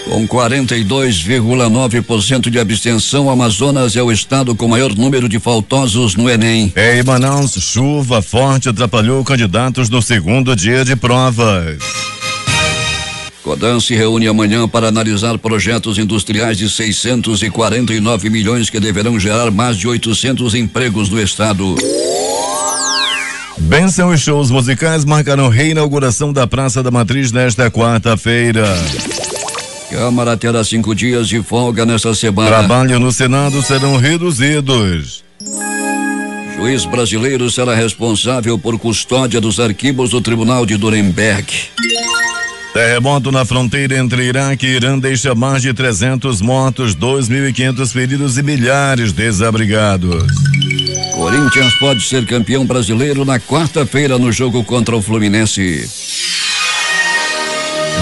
Com 42,9% de abstenção, Amazonas é o estado com maior número de faltosos no Enem. Em Manaus, chuva forte atrapalhou candidatos no segundo dia de provas. Codan se reúne amanhã para analisar projetos industriais de 649 milhões que deverão gerar mais de 800 empregos no estado. Bênção e shows musicais marcarão reinauguração da Praça da Matriz nesta quarta-feira. Câmara terá 5 dias de folga nesta semana. Trabalho no Senado serão reduzidos. Juiz brasileiro será responsável por custódia dos arquivos do Tribunal de Nuremberg. Terremoto na fronteira entre Iraque e Irã deixa mais de 300 mortos, 2.500 feridos e milhares desabrigados. Corinthians pode ser campeão brasileiro na quarta-feira no jogo contra o Fluminense.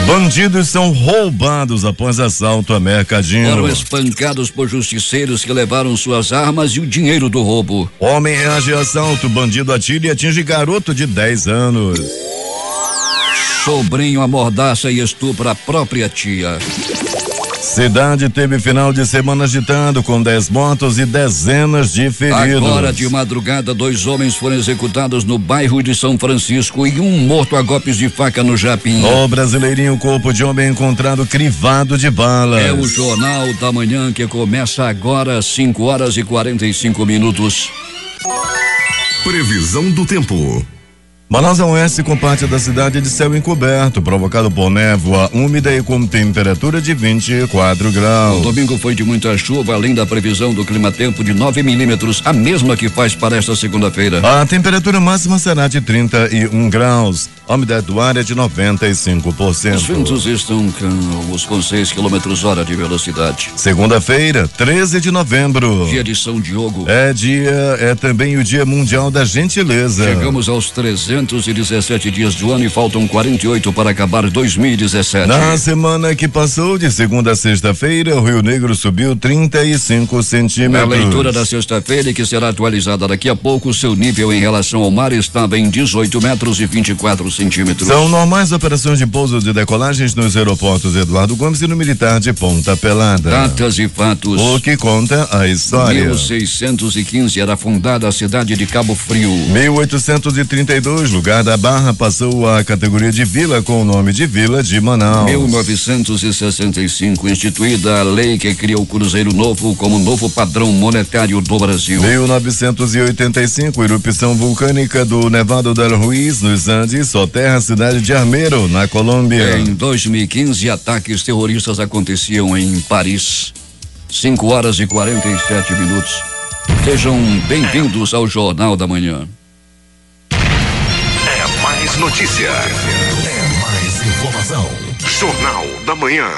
Bandidos são roubados após assalto a mercadinho. Foram espancados por justiceiros que levaram suas armas e o dinheiro do roubo. Homem reage a assalto, bandido atira e atinge garoto de 10 anos. Sobrinho amordaça e estupra a própria tia. Cidade teve final de semana agitado com 10 mortos e dezenas de feridos. Agora de madrugada, 2 homens foram executados no bairro de São Francisco e um morto a golpes de faca no Japim. O Brasileirinho, o corpo de homem encontrado crivado de balas. É o Jornal da Manhã que começa agora, 5h45. Previsão do tempo. Manaus Oeste com parte da cidade de céu encoberto, provocado por névoa úmida e com temperatura de 24 graus. O domingo foi de muita chuva, além da previsão do clima-tempo de 9 milímetros, a mesma que faz para esta segunda-feira. A temperatura máxima será de 31 graus. A umidade do ar é de 95%. Os ventos estão calmos com 6 km/h de velocidade. Segunda-feira, 13 de novembro. Dia de São Diogo. É também o Dia Mundial da Gentileza. Chegamos aos 317 dias do ano e faltam 48 para acabar 2017. Na semana que passou, de segunda a sexta-feira, o Rio Negro subiu 35 centímetros. Na leitura da sexta-feira, que será atualizada daqui a pouco, seu nível em relação ao mar estava em 18 metros e 24 centímetros. São normais operações de pousos e decolagens nos aeroportos Eduardo Gomes e no Militar de Ponta Pelada. Datas e fatos. O que conta a história. 1615 era fundada a cidade de Cabo Frio. 1832, lugar da Barra passou à categoria de vila com o nome de Vila de Manaus. 1965, instituída a lei que cria o Cruzeiro Novo como novo padrão monetário do Brasil. 1985, erupção vulcânica do Nevado del Ruiz, nos Andes, soterra a cidade de Armeiro, na Colômbia. Em 2015, ataques terroristas aconteciam em Paris. 5h47. Sejam bem-vindos ao Jornal da Manhã. É mais notícia. É mais informação. Jornal da Manhã.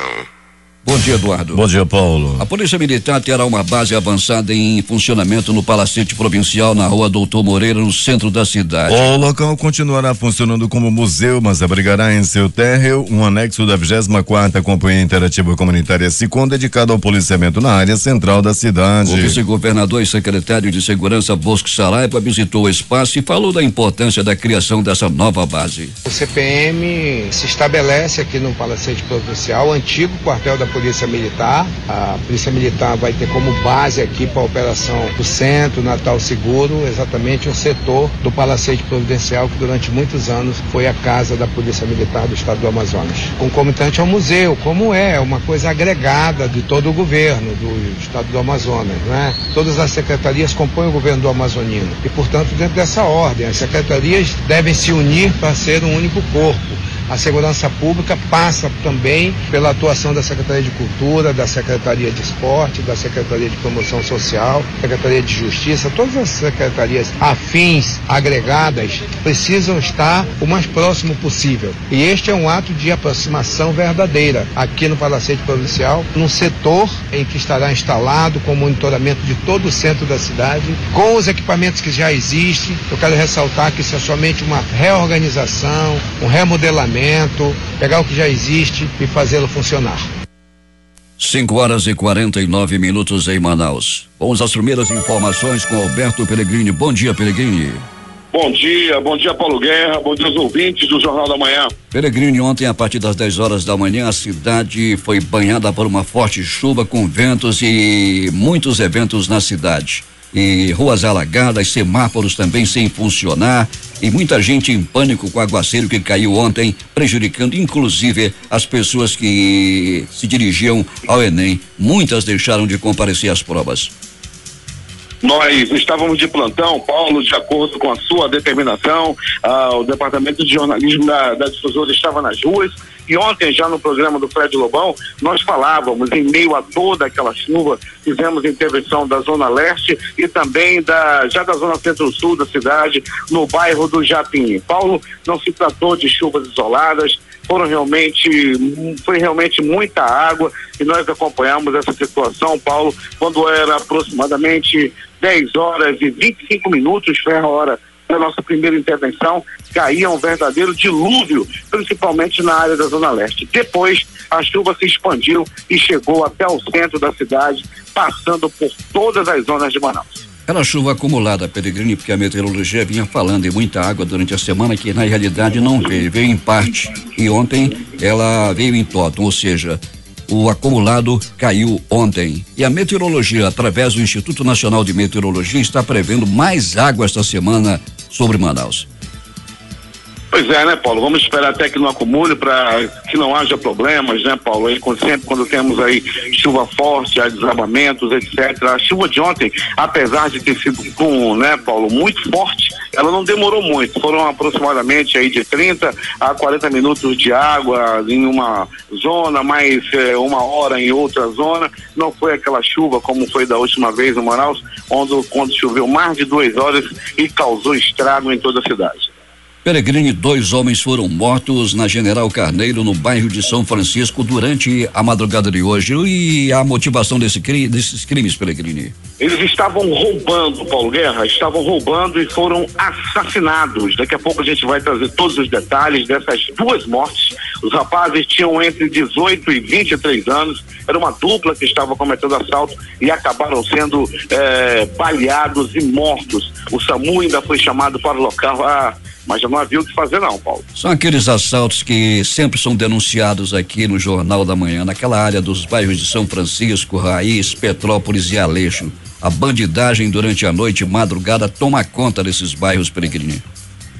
Bom dia, Eduardo. Bom dia, Paulo. A Polícia Militar terá uma base avançada em funcionamento no Palacete Provincial, na Rua Doutor Moreira, no centro da cidade. O local continuará funcionando como museu, mas abrigará em seu térreo um anexo da 24ª Companhia Interativa Comunitária SICOM, dedicado ao policiamento na área central da cidade. O vice-governador e secretário de Segurança, Bosco Saraiva, visitou o espaço e falou da importância da criação dessa nova base. O CPM se estabelece aqui no Palacete Provincial, antigo quartel da Polícia Militar. A Polícia Militar vai ter como base aqui para a operação do Centro, Natal Seguro, exatamente um setor do Palacete Providencial que durante muitos anos foi a casa da Polícia Militar do Estado do Amazonas. Concomitante ao museu, como é uma coisa agregada de todo o governo do Estado do Amazonas, né? Todas as secretarias compõem o governo do Amazonino e, portanto, dentro dessa ordem, as secretarias devem se unir para ser um único corpo. A segurança pública passa também pela atuação da Secretaria de Cultura, da Secretaria de Esporte, da Secretaria de Promoção Social, Secretaria de Justiça. Todas as secretarias afins, agregadas, precisam estar o mais próximo possível. E este é um ato de aproximação verdadeira aqui no Palacete Provincial, num setor em que estará instalado com monitoramento de todo o centro da cidade, com os equipamentos que já existem. Eu quero ressaltar que isso é somente uma reorganização, um remodelamento, pegar o que já existe e fazê-lo funcionar. 5h49 em Manaus. Vamos às primeiras informações com Alberto Pellegrini. Bom dia, Pellegrini. Bom dia Paulo Guerra, bom dia aos ouvintes do Jornal da Manhã. Peregrino, ontem a partir das 10 horas da manhã a cidade foi banhada por uma forte chuva com ventos e muitos eventos na cidade. E ruas alagadas, semáforos também sem funcionar e muita gente em pânico com o aguaceiro que caiu ontem, prejudicando inclusive as pessoas que se dirigiam ao Enem. Muitas deixaram de comparecer às provas. Nós estávamos de plantão, Paulo, de acordo com a sua determinação, o departamento de jornalismo da difusora estava nas ruas e ontem já no programa do Fred Lobão nós falávamos em meio a toda aquela chuva, fizemos intervenção da zona leste e também da zona centro-sul da cidade, no bairro do Japim. Paulo, não se tratou de chuvas isoladas, foi realmente muita água e nós acompanhamos essa situação, Paulo, quando era aproximadamente 10 horas e 25 minutos, foi a hora da nossa primeira intervenção, caía um verdadeiro dilúvio, principalmente na área da Zona Leste. Depois, a chuva se expandiu e chegou até o centro da cidade, passando por todas as zonas de Manaus. Era chuva acumulada, Peregrino, porque a meteorologia vinha falando em muita água durante a semana, que na realidade não veio em parte. E ontem ela veio em total, ou seja, o acumulado caiu ontem. E a meteorologia, através do Instituto Nacional de Meteorologia, está prevendo mais água esta semana sobre Manaus. Pois é, né, Paulo? Vamos esperar até que não acumule para que não haja problemas, né, Paulo? Aí, sempre quando temos aí chuva forte, desabamentos, etc. A chuva de ontem, apesar de ter sido Paulo, muito forte, ela não demorou muito. Foram aproximadamente aí de 30 a 40 minutos de água em uma zona, mais uma hora em outra zona. Não foi aquela chuva como foi da última vez no Manaus, quando choveu mais de 2 horas e causou estrago em toda a cidade. Peregrine, 2 homens foram mortos na General Carneiro, no bairro de São Francisco, durante a madrugada de hoje. E a motivação desses crimes, Peregrine? Eles estavam roubando, Paulo Guerra, e foram assassinados. Daqui a pouco a gente vai trazer todos os detalhes dessas 2 mortes. Os rapazes tinham entre 18 e 23 anos, era uma dupla que estava cometendo assalto e acabaram sendo baleados e mortos. O SAMU ainda foi chamado para o local, mas já não havia o que fazer não, Paulo. São aqueles assaltos que sempre são denunciados aqui no Jornal da Manhã, naquela área dos bairros de São Francisco, Raiz, Petrópolis e Aleixo. A bandidagem durante a noite e madrugada toma conta desses bairros, Peregrine.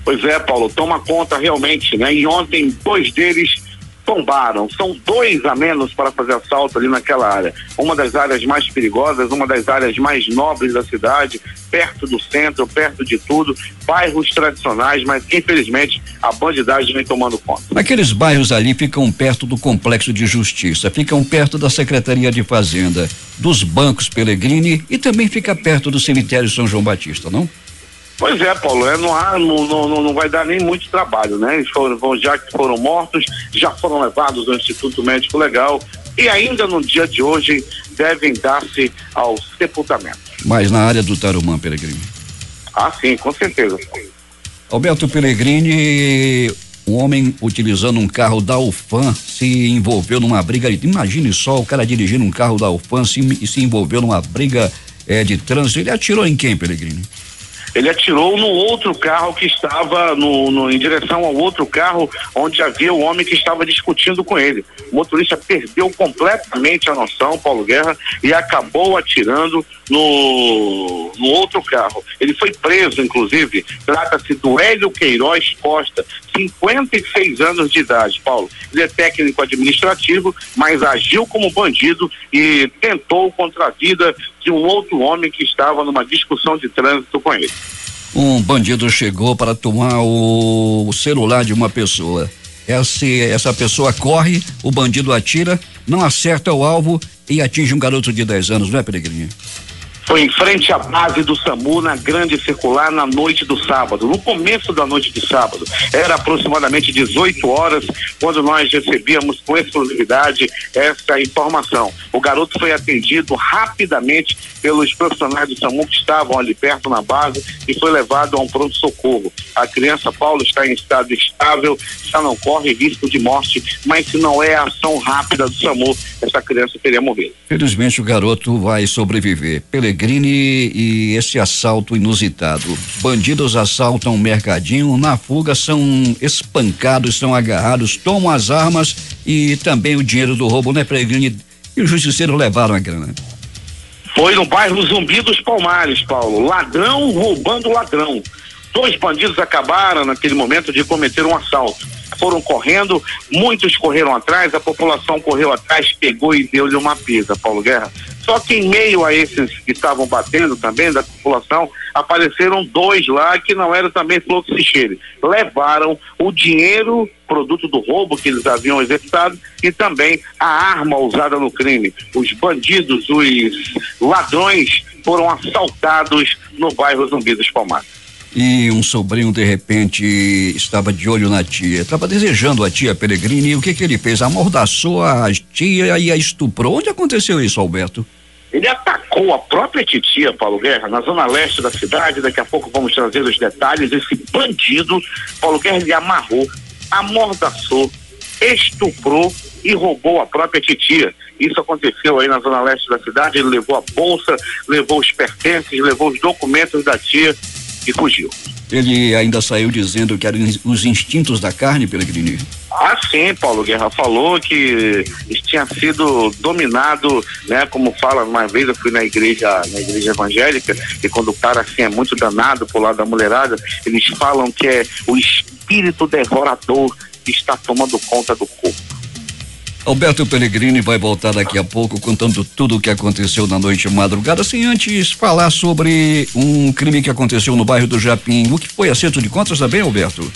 Pois é, Paulo, toma conta realmente, né? E ontem 2 deles tombaram. São 2 a menos para fazer assalto ali naquela área. Uma das áreas mais perigosas, uma das áreas mais nobres da cidade, perto do centro, perto de tudo, bairros tradicionais, mas infelizmente a bandidagem vem tomando conta. Aqueles bairros ali ficam perto do Complexo de Justiça, ficam perto da Secretaria de Fazenda, dos bancos Peregrine e também fica perto do cemitério São João Batista, não? Pois é, Paulo, não vai dar nem muito trabalho, né? Eles já que foram mortos, já foram levados ao Instituto Médico Legal e ainda no dia de hoje devem dar-se ao sepultamento. Mas na área do Tarumã, Peregrine? Ah, sim, com certeza. Alberto Peregrine, um homem utilizando um carro da UFAM se envolveu numa briga. Imagine só o cara dirigindo um carro da UFAM e se envolveu numa briga de trânsito. Ele atirou em quem, Peregrine? Ele atirou no outro carro que estava em direção ao outro carro onde havia o homem que estava discutindo com ele. O motorista perdeu completamente a noção, Paulo Guerra, e acabou atirando no outro carro. Ele foi preso, inclusive. Trata-se do Hélio Queiroz Costa, 56 anos de idade, Paulo. Ele é técnico administrativo, mas agiu como bandido e tentou contra a vida de um outro homem que estava numa discussão de trânsito com ele. Um bandido chegou para tomar o celular de uma pessoa. Essa pessoa corre, o bandido atira, não acerta o alvo e atinge um garoto de 10 anos, não é, Peregrine? Foi em frente à base do SAMU, na Grande Circular, na noite do sábado, no começo da noite de sábado. Era aproximadamente 18 horas quando nós recebíamos com exclusividade essa informação. O garoto foi atendido rapidamente pelos profissionais do SAMU que estavam ali perto na base e foi levado a um pronto-socorro. A criança, Paulo, está em estado estável, já não corre risco de morte, mas se não é a ação rápida do SAMU, essa criança teria morrido. Felizmente o garoto vai sobreviver. Peregrine Pellegrini, e esse assalto inusitado. Bandidos assaltam um mercadinho, na fuga são espancados, são agarrados, tomam as armas e também o dinheiro do roubo, né, Pellegrini? E os justiceiros levaram a grana. Foi no bairro Zumbi dos Palmares, Paulo. Ladrão roubando ladrão. 2 bandidos acabaram naquele momento de cometer um assalto. Foram correndo, muitos correram atrás, a população correu atrás, pegou e deu-lhe uma pisa, Paulo Guerra. Só que em meio a esses que estavam batendo também da população, apareceram 2 lá que não eram também flor que se cheire. Levaram o dinheiro, produto do roubo que eles haviam executado, e também a arma usada no crime. Os bandidos, os ladrões foram assaltados no bairro Zumbi dos Palmares. E um sobrinho, de repente, estava de olho na tia, estava desejando a tia Pellegrini, e o que ele fez? Amordaçou a tia e a estuprou. Onde aconteceu isso, Alberto? Ele atacou a própria titia, Paulo Guerra, na zona leste da cidade. Daqui a pouco vamos trazer os detalhes. Esse bandido, Paulo Guerra, ele amarrou, amordaçou, estuprou e roubou a própria titia. Isso aconteceu aí na zona leste da cidade. Ele levou a bolsa, levou os pertences, levou os documentos da tia e fugiu. Ele ainda saiu dizendo que eram os instintos da carne, Pellegrini? Ah, sim, Paulo Guerra falou que tinha sido dominado, né? Como fala, uma vez eu fui na igreja evangélica, e quando o cara assim é muito danado pro lado da mulherada, eles falam que é o espírito devorador que está tomando conta do corpo. Alberto Pellegrini vai voltar daqui a pouco contando tudo o que aconteceu na noite madrugada, sem antes falar sobre um crime que aconteceu no bairro do Japim. O que foi acerto de contas também, Alberto?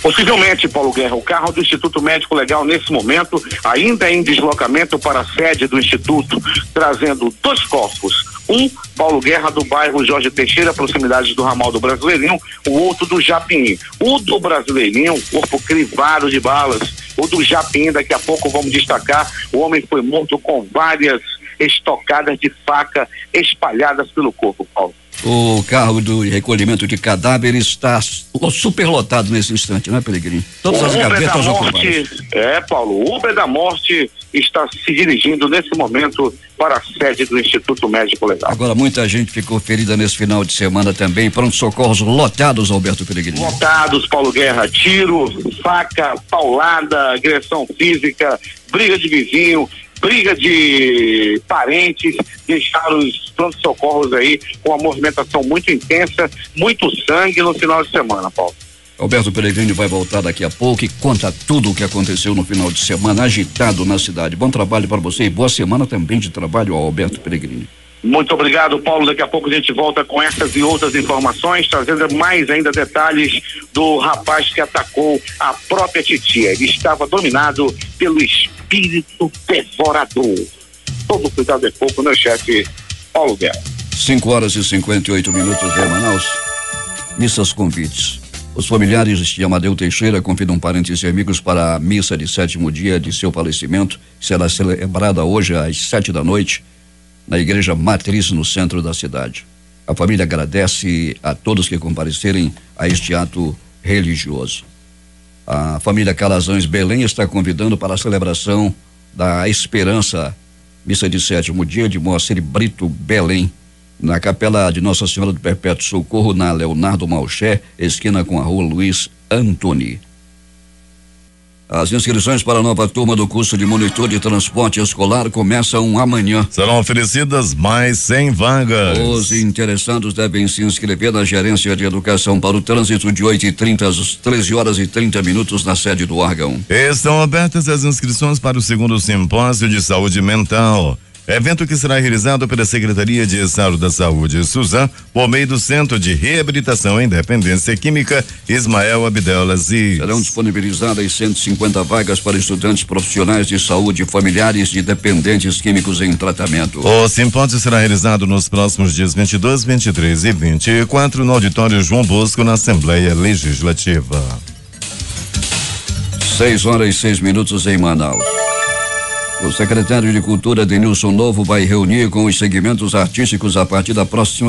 Possivelmente, Paulo Guerra, o carro do Instituto Médico Legal nesse momento ainda em deslocamento para a sede do Instituto, trazendo 2 corpos. Um, Paulo Guerra, do bairro Jorge Teixeira, proximidades do ramal do Brasileirinho, o outro do Japim. O do Brasileirinho, corpo crivado de balas. O do Japim, daqui a pouco vamos destacar, o homem foi morto com várias estocadas de faca espalhadas pelo corpo, Paulo. O carro do recolhimento de cadáveres está superlotado nesse instante, não é, Pellegrini? Todas as gavetas ocupadas. Paulo, o Uber da Morte está se dirigindo nesse momento para a sede do Instituto Médico Legal. Agora, muita gente ficou ferida nesse final de semana também. Pronto-socorros lotados, Alberto Pellegrini. Lotados, Paulo Guerra. Tiro, faca, paulada, agressão física, briga de vizinho, briga de parentes, deixaram os pronto-socorros aí com uma movimentação muito intensa, muito sangue no final de semana, Paulo. Alberto Pellegrini vai voltar daqui a pouco e conta tudo o que aconteceu no final de semana agitado na cidade. Bom trabalho para você e boa semana também de trabalho ao Alberto Pellegrini. Muito obrigado, Paulo. Daqui a pouco a gente volta com essas e outras informações, trazendo mais ainda detalhes do rapaz que atacou a própria titia. Ele estava dominado pelo espírito devorador. Todo cuidado é pouco, meu chefe Paulo Guerra. 5h58 em Manaus. Missas convites. Os familiares de Amadeu Teixeira convidam parentes e amigos para a missa de 7º dia de seu falecimento, que será celebrada hoje às 7h na Igreja Matriz, no centro da cidade. A família agradece a todos que comparecerem a este ato religioso. A família Calazans Belém está convidando para a celebração da Esperança, missa de 7º dia de Moacir Brito Belém, na Capela de Nossa Senhora do Perpétuo Socorro, na Leonardo Malché, esquina com a Rua Luiz Antoni. As inscrições para a nova turma do curso de monitor de transporte escolar começam amanhã. Serão oferecidas mais 100 vagas. Os interessados devem se inscrever na Gerência de Educação para o Trânsito de 8h30 às 13h30 na sede do órgão. Estão abertas as inscrições para o 2º Simpósio de Saúde Mental. Evento que será realizado pela Secretaria de Estado da Saúde, Suzan, por meio do Centro de Reabilitação e Independência Química, Ismael Abdel Aziz. Serão disponibilizadas 150 vagas para estudantes profissionais de saúde e familiares de dependentes químicos em tratamento. O simpósio será realizado nos próximos dias 22, 23 e 24 no Auditório João Bosco, na Assembleia Legislativa. 6h06 em Manaus. O secretário de Cultura, Denilson Novo, vai reunir com os segmentos artísticos a partir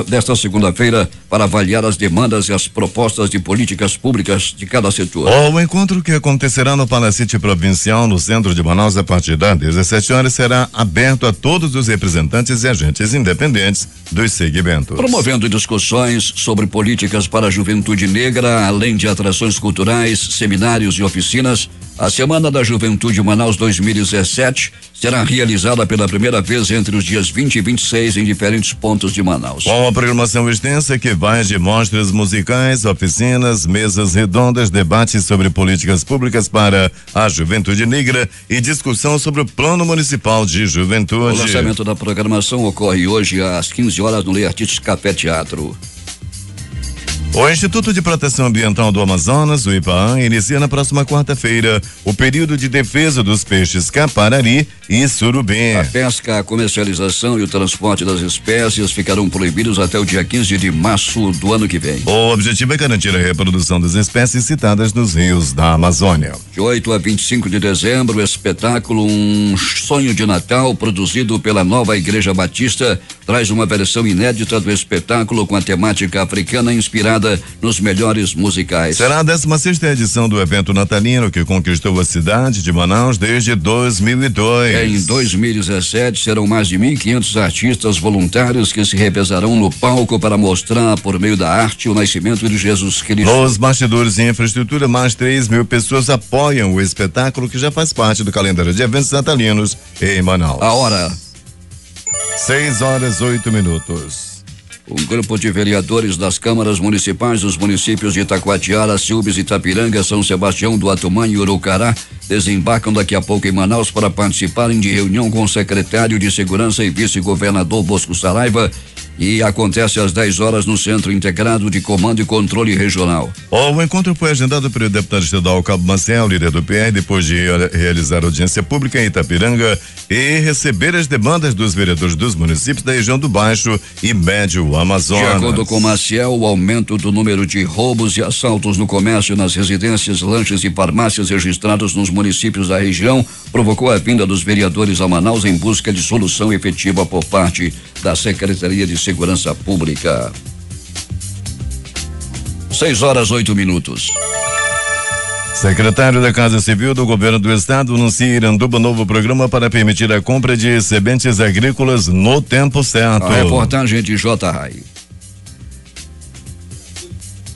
desta segunda-feira para avaliar as demandas e as propostas de políticas públicas de cada setor. O encontro, que acontecerá no Palacete Provincial, no centro de Manaus, a partir das 17 horas, será aberto a todos os representantes e agentes independentes dos segmentos. Promovendo discussões sobre políticas para a juventude negra, além de atrações culturais, seminários e oficinas, a Semana da Juventude Manaus 2017 será realizada pela primeira vez entre os dias 20 e 26 em diferentes pontos de Manaus. Com uma programação extensa que vai de mostras musicais, oficinas, mesas redondas, debates sobre políticas públicas para a juventude negra e discussão sobre o Plano Municipal de Juventude. O lançamento da programação ocorre hoje às 15 horas no Lei Artistes Café Teatro. O Instituto de Proteção Ambiental do Amazonas, o IPAAM, inicia na próxima quarta-feira o período de defesa dos peixes caparari e surubim. A pesca, a comercialização e o transporte das espécies ficarão proibidos até o dia 15 de março do ano que vem. O objetivo é garantir a reprodução das espécies citadas nos rios da Amazônia. De 8 a 25 de dezembro, o espetáculo Um Sonho de Natal, produzido pela Nova Igreja Batista, traz uma versão inédita do espetáculo com a temática africana inspirada nos melhores musicais. Será a 16ª edição do evento natalino que conquistou a cidade de Manaus desde 2002. Em 2017 serão mais de 1.500 artistas voluntários que se revezarão no palco para mostrar por meio da arte o nascimento de Jesus Cristo. Nos bastidores e infraestrutura, mais 3.000 pessoas apoiam o espetáculo, que já faz parte do calendário de eventos natalinos em Manaus. A hora. 6:08. Um grupo de vereadores das câmaras municipais dos municípios de Itacoatiara, Silves, Itapiranga, São Sebastião do Atumã e Urucará desembarcam daqui a pouco em Manaus para participarem de reunião com o secretário de Segurança e vice-governador Bosco Saraiva, e acontece às 10 horas no Centro Integrado de Comando e Controle Regional. O encontro foi agendado pelo deputado estadual Cabo Maciel, líder do PR, depois de realizar audiência pública em Itapiranga e receber as demandas dos vereadores dos municípios da região do Baixo e Médio Amazonas. De acordo com Maciel, o aumento do número de roubos e assaltos no comércio, nas residências, lanches e farmácias registrados nos municípios da região provocou a vinda dos vereadores a Manaus em busca de solução efetiva por parte da Secretaria de Segurança Pública. 6:08. Secretário da Casa Civil do Governo do Estado anuncia em Iranduba novo programa para permitir a compra de sementes agrícolas no tempo certo. A reportagem de J. Rai.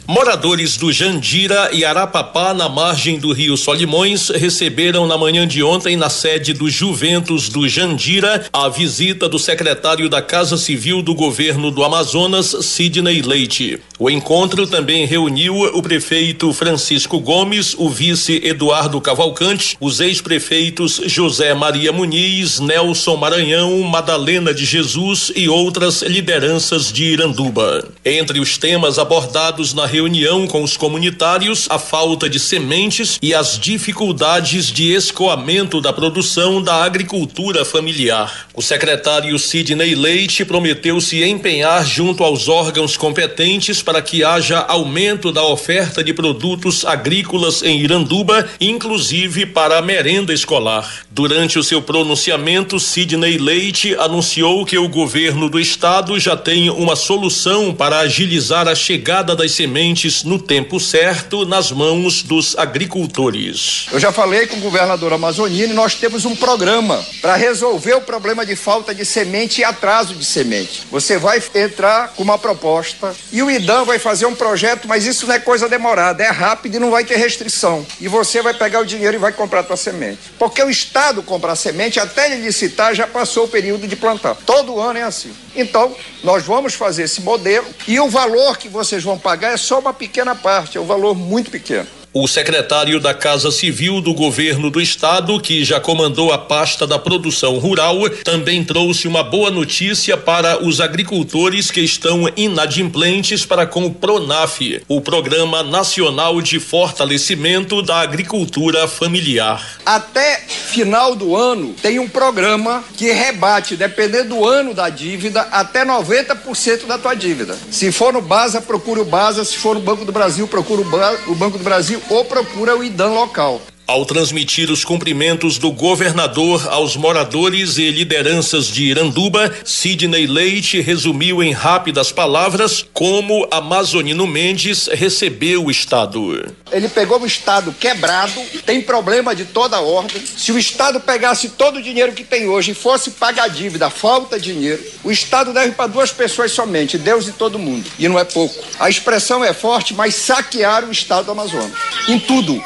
Moradores do Jandira e Arapapá, na margem do Rio Solimões, receberam na manhã de ontem, na sede do Juventus do Jandira, a visita do secretário da Casa Civil do Governo do Amazonas, Sidney Leite. O encontro também reuniu o prefeito Francisco Gomes, o vice Eduardo Cavalcante, os ex-prefeitos José Maria Muniz, Nelson Maranhão, Madalena de Jesus e outras lideranças de Iranduba. Entre os temas abordados na reunião com os comunitários, a falta de sementes e as dificuldades de escoamento da produção da agricultura familiar. O secretário Sidney Leite prometeu se empenhar junto aos órgãos competentes para que haja aumento da oferta de produtos agrícolas em Iranduba, inclusive para a merenda escolar. Durante o seu pronunciamento, Sidney Leite anunciou que o governo do estado já tem uma solução para agilizar a chegada das sementes no tempo certo nas mãos dos agricultores. Eu já falei com o governador Amazonino e nós temos um programa para resolver o problema de falta de semente e atraso de semente. Você vai entrar com uma proposta e o IDAM vai fazer um projeto, mas isso não é coisa demorada, é rápido e não vai ter restrição. E você vai pegar o dinheiro e vai comprar a tua semente. Porque o estado comprar semente, até ele licitar, já passou o período de plantar. Todo ano é assim. Então, nós vamos fazer esse modelo e o valor que vocês vão pagar é só uma pequena parte, é um valor muito pequeno. O secretário da Casa Civil do Governo do Estado, que já comandou a pasta da produção rural, também trouxe uma boa notícia para os agricultores que estão inadimplentes para com o PRONAF, o Programa Nacional de Fortalecimento da Agricultura Familiar. Até final do ano tem um programa que rebate, dependendo do ano da dívida, até 90% da tua dívida. Se for no BASA, procura o BASA, se for no Banco do Brasil, procura o Banco do Brasil ou procura o IDAM local. Ao transmitir os cumprimentos do governador aos moradores e lideranças de Iranduba, Sidney Leite resumiu em rápidas palavras como Amazonino Mendes recebeu o estado. Ele pegou o estado quebrado, tem problema de toda ordem. Se o estado pegasse todo o dinheiro que tem hoje e fosse pagar a dívida, falta dinheiro, o estado deve para 2 pessoas somente, Deus e todo mundo. E não é pouco. A expressão é forte, mas saquearam o estado do Amazonas. Em tudo.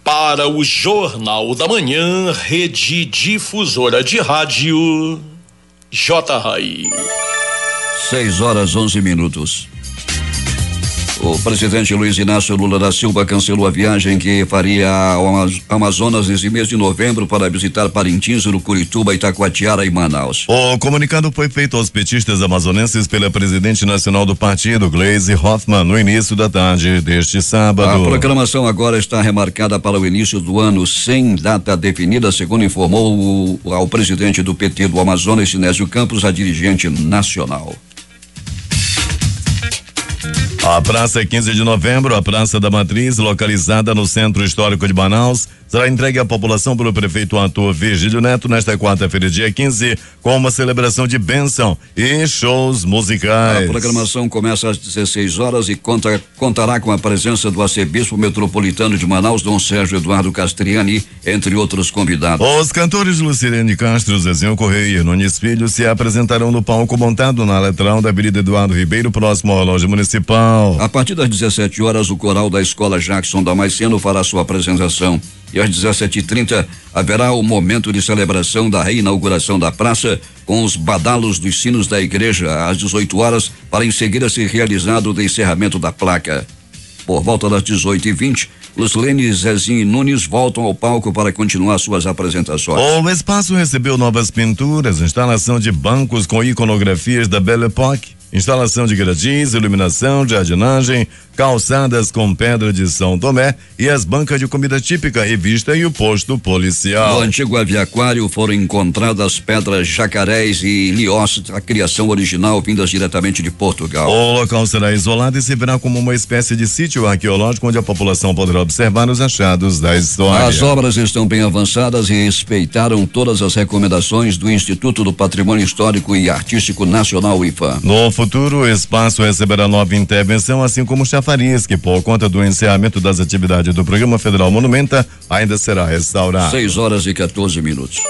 Para o Jornal da Manhã, Rede Difusora de Rádio, J-Rai. 6h11. O presidente Luiz Inácio Lula da Silva cancelou a viagem que faria ao Amazonas nesse mês de novembro para visitar Parintins, Urucurituba, Itacoatiara e Manaus. O comunicado foi feito aos petistas amazonenses pela presidente nacional do partido, Gleisi Hoffmann, no início da tarde deste sábado. A programação agora está remarcada para o início do ano, sem data definida, segundo informou ao presidente do PT do Amazonas, Sinésio Campos, a dirigente nacional. A Praça 15 de Novembro, a Praça da Matriz, localizada no Centro Histórico de Manaus, será entregue à população pelo prefeito Arthur Virgílio Neto nesta quarta-feira, dia 15, com uma celebração de bênção e shows musicais. A programação começa às 16 horas e contará com a presença do arcebispo metropolitano de Manaus, Dom Sérgio Eduardo Castriani, entre outros convidados. Os cantores Lucilene Castro, Zezinho Correia e Nunes Filho se apresentarão no palco montado na lateral da Avenida Eduardo Ribeiro, próximo ao Relógio Municipal. A partir das 17 horas, o coral da Escola Jackson Damasceno fará sua apresentação. E às 17h30 haverá o momento de celebração da reinauguração da praça com os badalos dos sinos da igreja às 18 horas, para em seguida ser realizado o encerramento da placa. Por volta das 18h20, Lucilene, Zezinho e Nunes voltam ao palco para continuar suas apresentações. O espaço recebeu novas pinturas, instalação de bancos com iconografias da Belle Époque, instalação de gradis, iluminação, jardinagem, calçadas com pedra de São Tomé e as bancas de comida típica, revista e o posto policial. No antigo aviaquário foram encontradas pedras jacarés e liós, a criação original vindas diretamente de Portugal. O local será isolado e servirá como uma espécie de sítio arqueológico onde a população poderá observar os achados da história. As obras estão bem avançadas e respeitaram todas as recomendações do Instituto do Patrimônio Histórico e Artístico Nacional, IFAM. No futuro, o espaço receberá nova intervenção, assim como chafariz, que por conta do encerramento das atividades do Programa Federal Monumenta, ainda será restaurado. 6h14.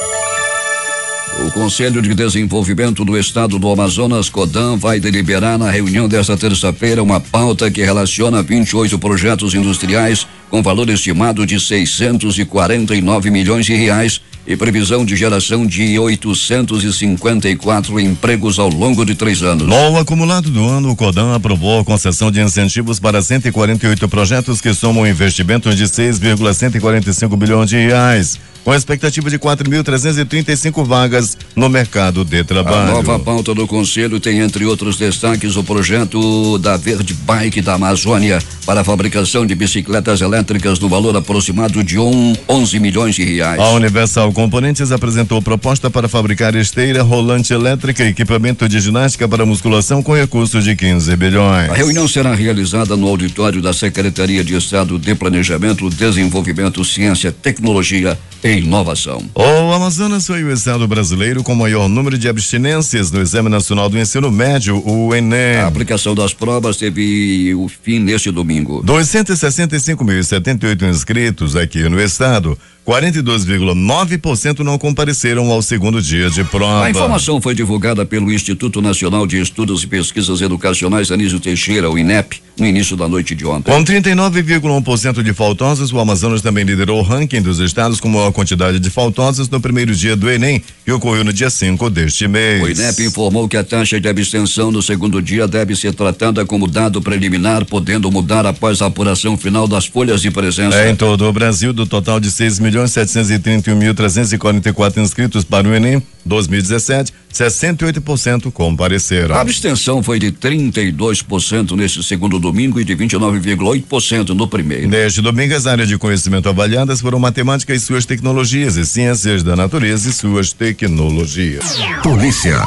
O Conselho de Desenvolvimento do Estado do Amazonas, CODAM, vai deliberar na reunião desta terça-feira uma pauta que relaciona 28 projetos industriais com valor estimado de 649 milhões de reais e previsão de geração de 854 empregos ao longo de 3 anos. No acumulado do ano, o CODAM aprovou a concessão de incentivos para 148 projetos que somam investimentos de 6,145 bilhões de reais, com a expectativa de 4.335 vagas no mercado de trabalho. A nova pauta do Conselho tem, entre outros destaques, o projeto da Verde Bike da Amazônia para a fabricação de bicicletas elétricas no valor aproximado de 11 milhões de reais. A Universal Componentes apresentou proposta para fabricar esteira rolante elétrica e equipamento de ginástica para musculação com recursos de 15 bilhões. A reunião será realizada no auditório da Secretaria de Estado de Planejamento, Desenvolvimento, Ciência, Tecnologia e Inovação. O Amazonas foi o estado brasileiro com maior número de abstinências no Exame Nacional do Ensino Médio, o Enem. A aplicação das provas teve o fim neste domingo. 265.078 inscritos aqui no estado, 42,9% não compareceram ao segundo dia de prova. A informação foi divulgada pelo Instituto Nacional de Estudos e Pesquisas Educacionais Anísio Teixeira, o INEP, no início da noite de ontem. Com 39,1% de faltosos, o Amazonas também liderou o ranking dos estados com maior quantidade de faltosos no primeiro dia do Enem, que ocorreu no dia 5 deste mês. O INEP informou que a taxa de abstenção no segundo dia deve ser tratada como dado preliminar, podendo mudar após a apuração final das folhas de presença. Em todo o Brasil, do total de 6.731.344 inscritos para o Enem 2017, 68% compareceram. A abstenção foi de 32% neste segundo domingo e de 29,8% no primeiro. Neste domingo, as áreas de conhecimento avaliadas foram matemática e suas tecnologias e ciências da natureza e suas tecnologias. Polícia.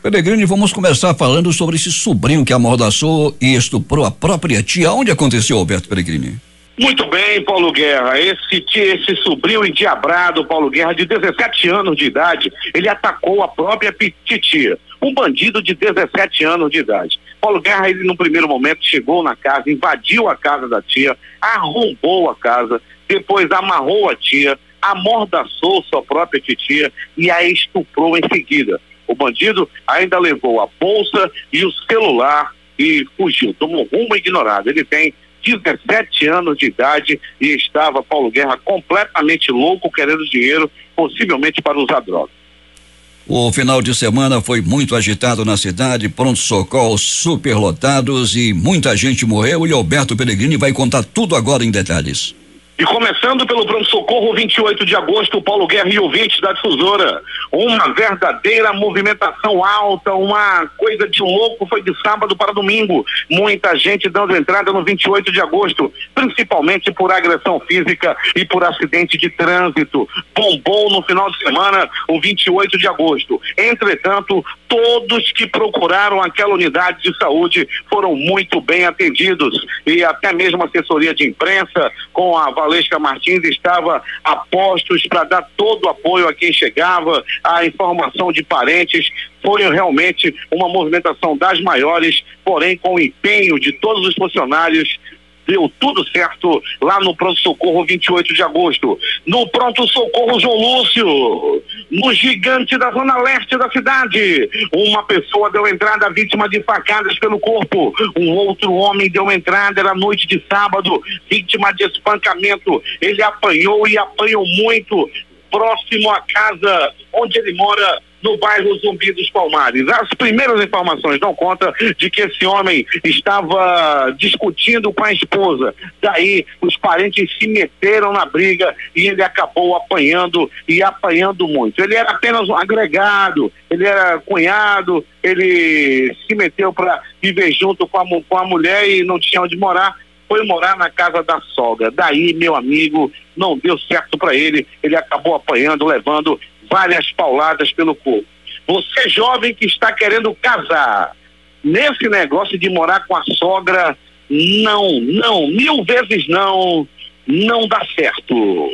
Peregrini, vamos começar falando sobre esse sobrinho que amordaçou e estuprou a própria tia. Onde aconteceu, Alberto Peregrini? Muito bem, Paulo Guerra. Esse sobrinho endiabrado, Paulo Guerra, de 17 anos de idade, ele atacou a própria titia. Um bandido de 17 anos de idade. Paulo Guerra, ele no primeiro momento chegou na casa, invadiu a casa da tia, arrombou a casa, depois amarrou a tia, amordaçou sua própria titia e a estuprou em seguida. O bandido ainda levou a bolsa e o celular e fugiu, tomou rumo ignorado. Ele tem 17 anos de idade e estava, Paulo Guerra, completamente louco, querendo dinheiro, possivelmente para usar droga. O final de semana foi muito agitado na cidade, pronto-socorros superlotados e muita gente morreu, e Alberto Pellegrini vai contar tudo agora em detalhes. E começando pelo pronto-socorro 28 de agosto, Paulo Guerra e ouvintes da Difusora, uma verdadeira movimentação alta, uma coisa de louco, foi de sábado para domingo, muita gente dando entrada no 28 de agosto, principalmente por agressão física e por acidente de trânsito. Bombou no final de semana o 28 de agosto. Entretanto, todos que procuraram aquela unidade de saúde foram muito bem atendidos, e até mesmo a assessoria de imprensa com a Valesca Martins estava a postos para dar todo o apoio a quem chegava, a informação de parentes. Foi realmente uma movimentação das maiores, porém com o empenho de todos os funcionários. Deu tudo certo lá no pronto-socorro 28 de agosto. No pronto-socorro João Lúcio, no gigante da zona leste da cidade, uma pessoa deu entrada vítima de facadas pelo corpo. Um outro homem deu entrada, era noite de sábado, vítima de espancamento. Ele apanhou e apanhou muito, próximo à casa onde ele mora, no bairro Zumbi dos Palmares. As primeiras informações dão conta de que esse homem estava discutindo com a esposa. Daí os parentes se meteram na briga e ele acabou apanhando, e apanhando muito. Ele era apenas um agregado, ele era cunhado, ele se meteu para viver junto com a mulher e não tinha onde morar. Foi morar na casa da sogra. Daí, meu amigo, não deu certo para ele. Ele acabou apanhando, levando várias pauladas pelo corpo. Você jovem que está querendo casar, nesse negócio de morar com a sogra, não, 1000 vezes não dá certo.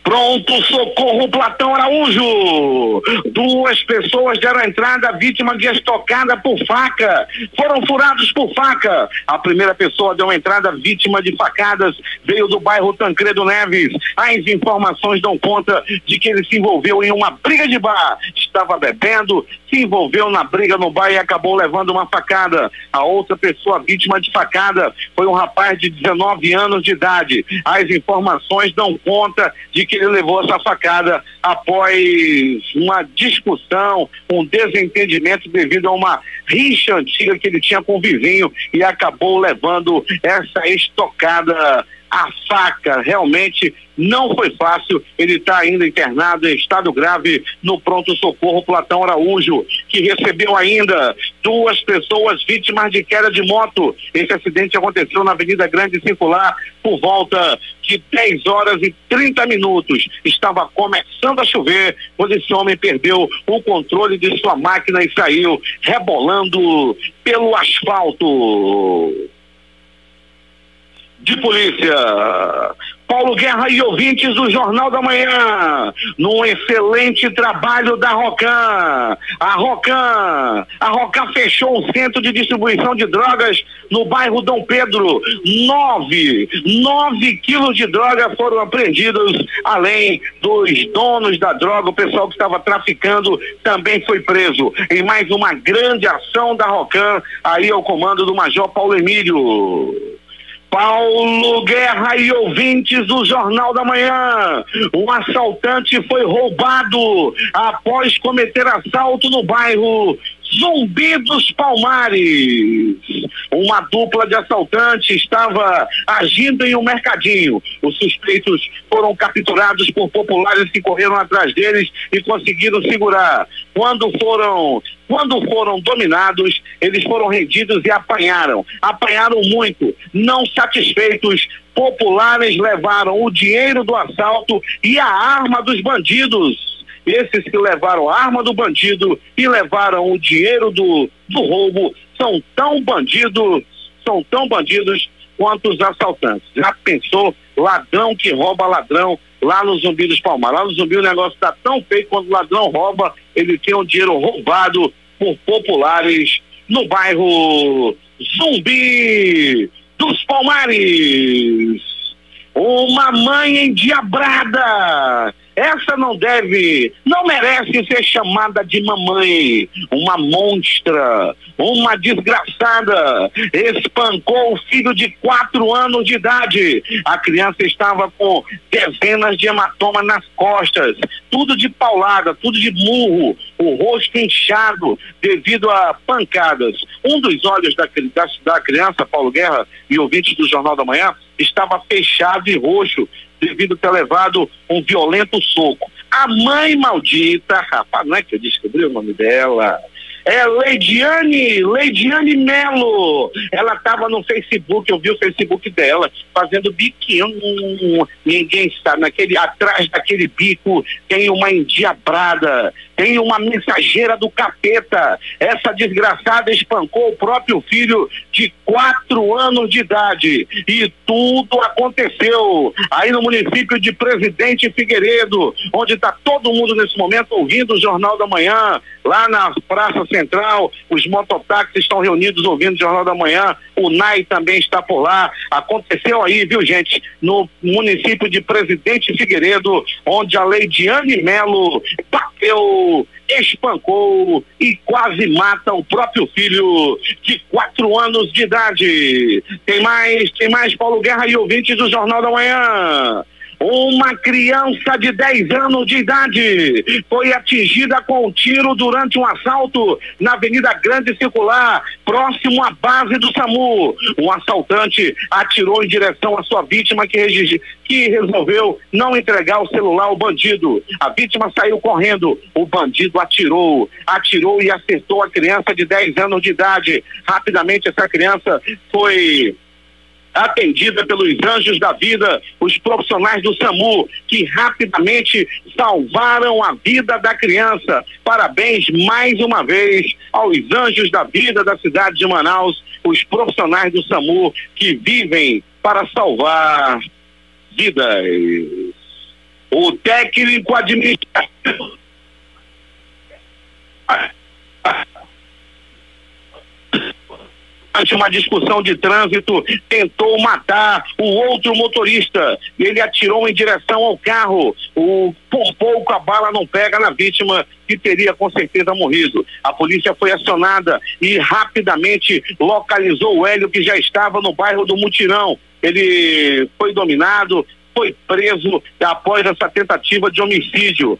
Pronto, socorro Platão Araújo. 2 pessoas deram entrada, vítima de estocada por faca. Foram furados por faca. A primeira pessoa deu entrada, vítima de facadas, veio do bairro Tancredo Neves. As informações dão conta de que ele se envolveu em uma briga de bar. Estava bebendo, se envolveu na briga no bar e acabou levando uma facada. A outra pessoa vítima de facada foi um rapaz de 19 anos de idade. As informações dão conta de que ele levou essa facada após uma discussão, um desentendimento devido a uma rixa antiga que ele tinha com o vizinho, e acabou levando essa estocada. A faca realmente não foi fácil. Ele está ainda internado em estado grave no pronto-socorro Platão Araújo, que recebeu ainda 2 pessoas vítimas de queda de moto. Esse acidente aconteceu na Avenida Grande Circular por volta de 10h30. Estava começando a chover quando esse homem perdeu o controle de sua máquina e saiu rebolando pelo asfalto. De polícia, Paulo Guerra e ouvintes do Jornal da Manhã, num excelente trabalho da Rocan. A Rocan fechou um centro de distribuição de drogas no bairro Dom Pedro. 9 quilos de droga foram apreendidos, além dos donos da droga. O pessoal que estava traficando também foi preso em mais uma grande ação da Rocan, aí ao comando do Major Paulo Emílio. Paulo Guerra e ouvintes do Jornal da Manhã, um assaltante foi roubado após cometer assalto no bairro Zumbi dos Palmares. Uma dupla de assaltantes estava agindo em um mercadinho. Os suspeitos foram capturados por populares que correram atrás deles e conseguiram segurar. Quando foram dominados, eles foram rendidos e apanharam muito. Não satisfeitos, populares levaram o dinheiro do assalto e a arma dos bandidos. Esses que levaram a arma do bandido e levaram o dinheiro do roubo são tão bandidos quanto os assaltantes. Já pensou? Ladrão que rouba ladrão lá no Zumbi dos Palmares. Lá no Zumbi o negócio está tão feio, quando o ladrão rouba, ele tem um dinheiro roubado por populares no bairro Zumbi dos Palmares. Uma mãe endiabrada. Essa não merece ser chamada de mamãe. Uma monstra, uma desgraçada, espancou o filho de 4 anos de idade. A criança estava com dezenas de hematomas nas costas, tudo de paulada, tudo de murro, o rosto inchado devido a pancadas. Um dos olhos da criança, Paulo Guerra, e ouvintes do Jornal da Manhã, estava fechado e roxo devido a ter levado um violento soco. A mãe maldita, rapaz, não é que eu descobri o nome dela, é Leidiane Melo. Ela estava no Facebook, eu vi o Facebook dela, fazendo biquinho. Ninguém sabe, atrás daquele bico tem uma endiabrada, tem uma mensageira do capeta. Essa desgraçada espancou o próprio filho de 4 anos de idade. E tudo aconteceu aí no município de Presidente Figueiredo, onde está todo mundo nesse momento ouvindo o Jornal da Manhã. Lá na Praça Central, os mototáxis estão reunidos ouvindo o Jornal da Manhã, o NAI também está por lá. Aconteceu aí, viu, gente, no município de Presidente Figueiredo, onde a Leidiane Melo bateu, espancou e quase mata o próprio filho de 4 anos de idade. Tem mais, Paulo Guerra e ouvintes do Jornal da Manhã. Uma criança de 10 anos de idade foi atingida com um tiro durante um assalto na Avenida Grande Circular, próximo à base do SAMU. Um assaltante atirou em direção à sua vítima, que resolveu não entregar o celular ao bandido. A vítima saiu correndo, o bandido atirou e acertou a criança de 10 anos de idade. Rapidamente essa criança foi atendida pelos anjos da vida, os profissionais do SAMU, que rapidamente salvaram a vida da criança. Parabéns mais uma vez aos anjos da vida da cidade de Manaus, os profissionais do SAMU que vivem para salvar vidas. O técnico administrativo durante uma discussão de trânsito, tentou matar o outro motorista. Ele atirou em direção ao carro. Por pouco a bala não pega na vítima, que teria com certeza morrido. A polícia foi acionada e rapidamente localizou o Hélio, que já estava no bairro do Mutirão. Ele foi dominado, foi preso após essa tentativa de homicídio.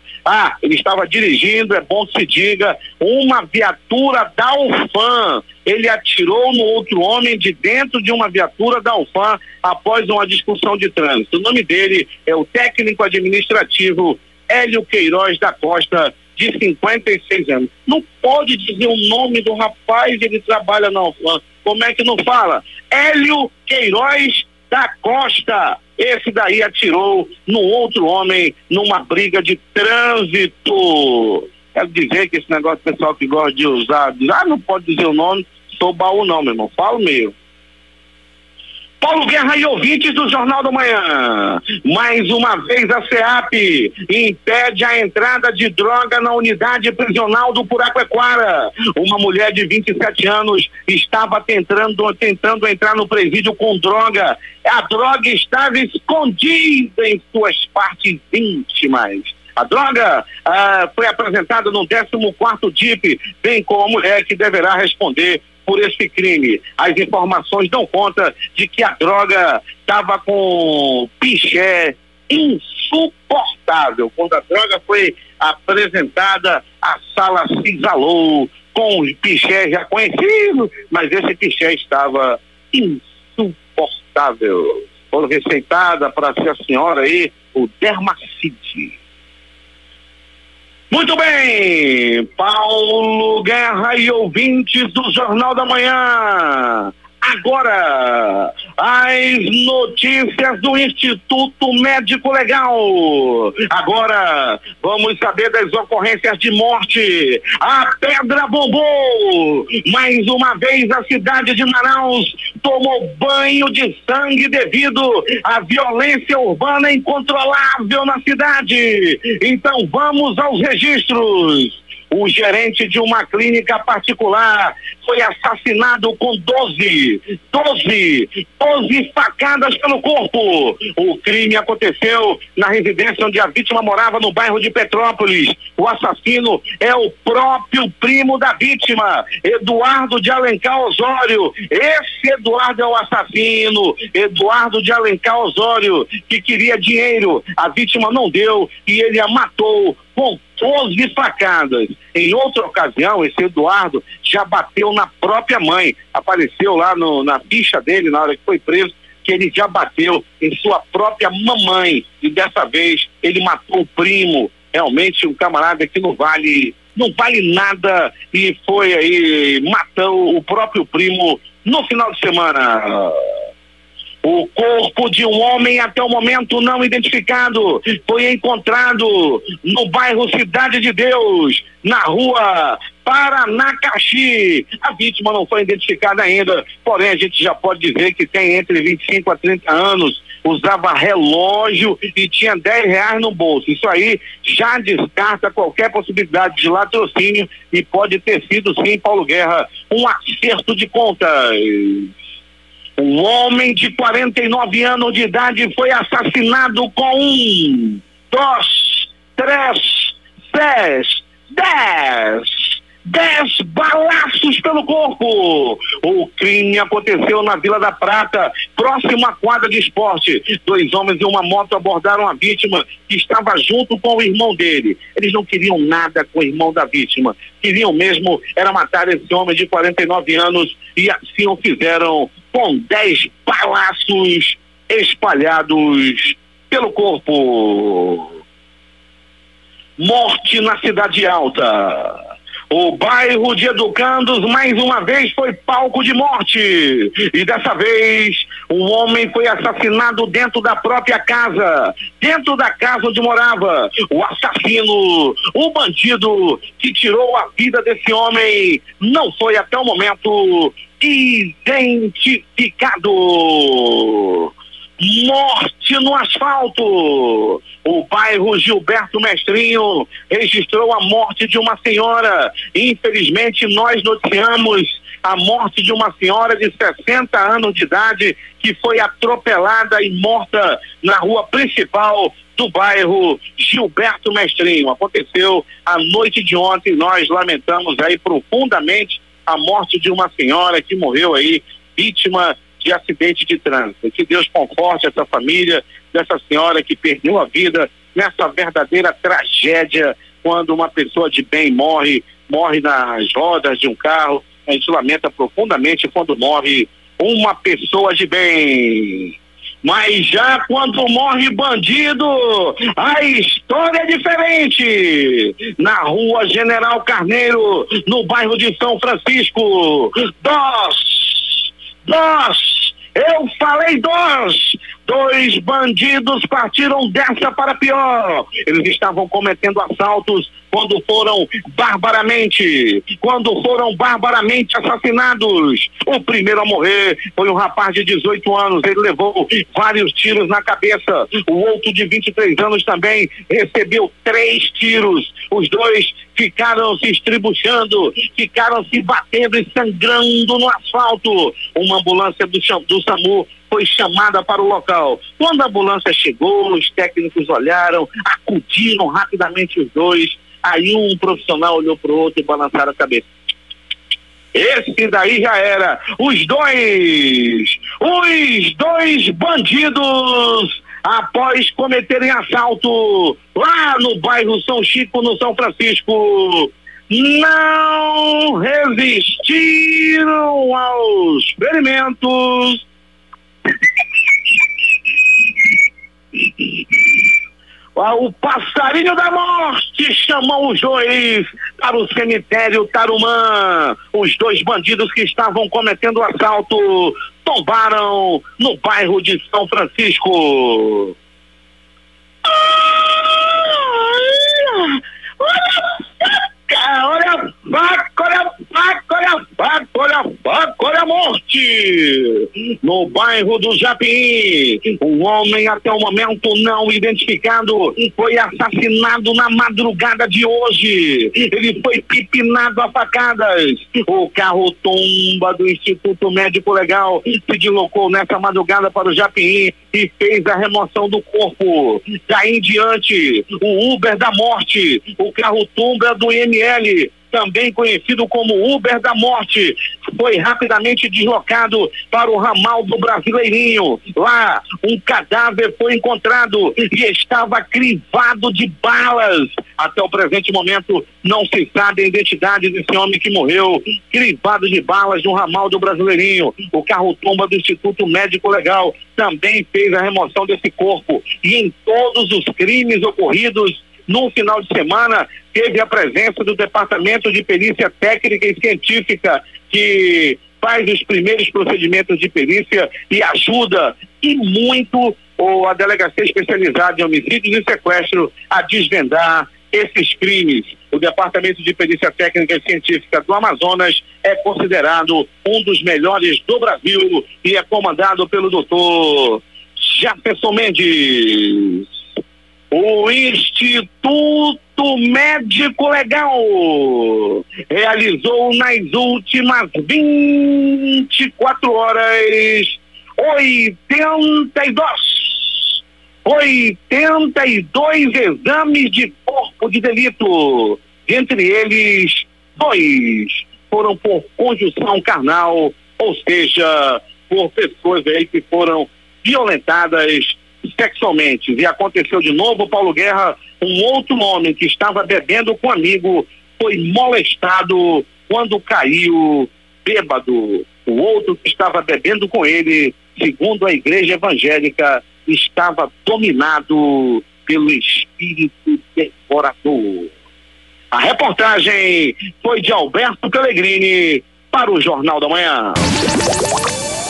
Ele estava dirigindo, é bom que se diga, uma viatura da UFAM. Ele atirou no outro homem de dentro de uma viatura da UFAM após uma discussão de trânsito. O nome dele é o técnico administrativo Hélio Queiroz da Costa, de 56 anos. Não pode dizer o nome do rapaz, ele trabalha na UFAM. Como é que não fala? Hélio Queiroz da Costa. Esse daí atirou no outro homem numa briga de trânsito. Quero dizer que esse negócio, pessoal que gosta de usar, não pode dizer o nome, sou baú não, meu irmão, falo mesmo. Paulo Guerra e ouvintes do Jornal da Manhã. Mais uma vez a SEAP impede a entrada de droga na unidade prisional do Puraquequara. Uma mulher de 27 anos estava tentando entrar no presídio com droga. A droga estava escondida em suas partes íntimas. A droga foi apresentada no 14º DIP, bem como a mulher que deverá responder por esse crime. As informações dão conta de que a droga estava com piché insuportável. Quando a droga foi apresentada, a sala se exalou com o piché já conhecido, mas esse piché estava insuportável. Foi receitada para a senhora aí o Dermacide. Muito bem, Paulo Guerra e ouvintes do Jornal da Manhã. Agora, as notícias do Instituto Médico Legal. Agora, vamos saber das ocorrências de morte. A pedra bombou. Mais uma vez, a cidade de Manaus tomou banho de sangue devido à violência urbana incontrolável na cidade. Então, vamos aos registros. O gerente de uma clínica particular foi assassinado com 12 facadas pelo corpo. O crime aconteceu na residência onde a vítima morava, no bairro de Petrópolis. O assassino é o próprio primo da vítima, Eduardo de Alencar Osório. Esse Eduardo é o assassino, Eduardo de Alencar Osório, que queria dinheiro. A vítima não deu e ele a matou com 12 facadas. Em outra ocasião, esse Eduardo já bateu na própria mãe. Apareceu lá na ficha dele, na hora que foi preso, que ele já bateu em sua própria mamãe. E dessa vez ele matou o primo. Realmente um camarada que não vale nada, e foi aí, matou o próprio primo no final de semana. O corpo de um homem até o momento não identificado foi encontrado no bairro Cidade de Deus, na rua Paranacaxi. A vítima não foi identificada ainda, porém a gente já pode dizer que tem entre 25 a 30 anos, usava relógio e tinha R$10 no bolso. Isso aí já descarta qualquer possibilidade de latrocínio e pode ter sido, sim, Paulo Guerra, um acerto de contas. Um homem de 49 anos de idade foi assassinado com 1, 2, 3, 10 balaços pelo corpo. O crime aconteceu na Vila da Prata, próximo à quadra de esporte. 2 homens e uma moto abordaram a vítima, que estava junto com o irmão dele. Eles não queriam nada com o irmão da vítima. Queriam mesmo era matar esse homem de 49 anos, e assim o fizeram, com 10 balaços espalhados pelo corpo. Morte na Cidade Alta. O bairro de Educandos, mais uma vez, foi palco de morte. E dessa vez, um homem foi assassinado dentro da própria casa. Dentro da casa onde morava. O assassino, o bandido que tirou a vida desse homem, não foi até o momento identificado. Morte no asfalto. O bairro Gilberto Mestrinho registrou a morte de uma senhora. Infelizmente, nós noticiamos a morte de uma senhora de 60 anos de idade que foi atropelada e morta na rua principal do bairro Gilberto Mestrinho. Aconteceu a noite de ontem. Nós lamentamos aí profundamente a morte de uma senhora que morreu aí, vítima de acidente de trânsito. Que Deus conforte essa família dessa senhora que perdeu a vida nessa verdadeira tragédia, quando uma pessoa de bem morre nas rodas de um carro. A gente lamenta profundamente quando morre uma pessoa de bem. Mas já quando morre bandido, a história é diferente. Na rua General Carneiro, no bairro de São Francisco, eu falei 2 bandidos partiram dessa para pior. Eles estavam cometendo assaltos quando foram barbaramente assassinados. O primeiro a morrer foi um rapaz de 18 anos, ele levou vários tiros na cabeça. O outro de 23 anos também recebeu 3 tiros. Os 2 ficaram se estribuchando, ficaram se batendo e sangrando no asfalto. Uma ambulância do SAMU foi chamada para o local. Quando a ambulância chegou, os técnicos olharam, acudiram rapidamente os 2. Aí um profissional olhou para o outro e balançaram a cabeça. Esse daí já era. Os dois bandidos, após cometerem assalto lá no bairro São Chico, no São Francisco, não resistiram aos ferimentos. O passarinho da morte chamou os 2 para o cemitério Tarumã. Os 2 bandidos que estavam cometendo o assalto tombaram no bairro de São Francisco. Olha a morte no bairro do Japim. Um homem até o momento não identificado foi assassinado na madrugada de hoje. Ele foi pipinado a facadas. O carro tomba do Instituto Médico Legal se deslocou nessa madrugada para o Japim e fez a remoção do corpo. Daí em diante, o Uber da morte, o carro tomba do IML, também conhecido como Uber da Morte, foi rapidamente deslocado para o ramal do Brasileirinho. Lá, um cadáver foi encontrado e estava crivado de balas. Até o presente momento, não se sabe a identidade desse homem que morreu, crivado de balas no ramal do Brasileirinho. O carro-tomba do Instituto Médico Legal também fez a remoção desse corpo. E em todos os crimes ocorridos no final de semana, teve a presença do Departamento de Perícia Técnica e Científica, que faz os primeiros procedimentos de perícia e ajuda e muito a Delegacia Especializada em Homicídios e Sequestro a desvendar esses crimes. O Departamento de Perícia Técnica e Científica do Amazonas é considerado um dos melhores do Brasil e é comandado pelo doutor Jefferson Mendes. O Instituto Médico Legal realizou nas últimas 24 horas 82 exames de corpo de delito. Entre eles, 2 foram por conjunção carnal, ou seja, por pessoas aí que foram violentadas sexualmente. E aconteceu de novo, Paulo Guerra, um outro homem que estava bebendo com um amigo foi molestado quando caiu bêbado. O outro que estava bebendo com ele, segundo a igreja evangélica, estava dominado pelo espírito devorador. A reportagem foi de Alberto Pellegrini para o Jornal da Manhã.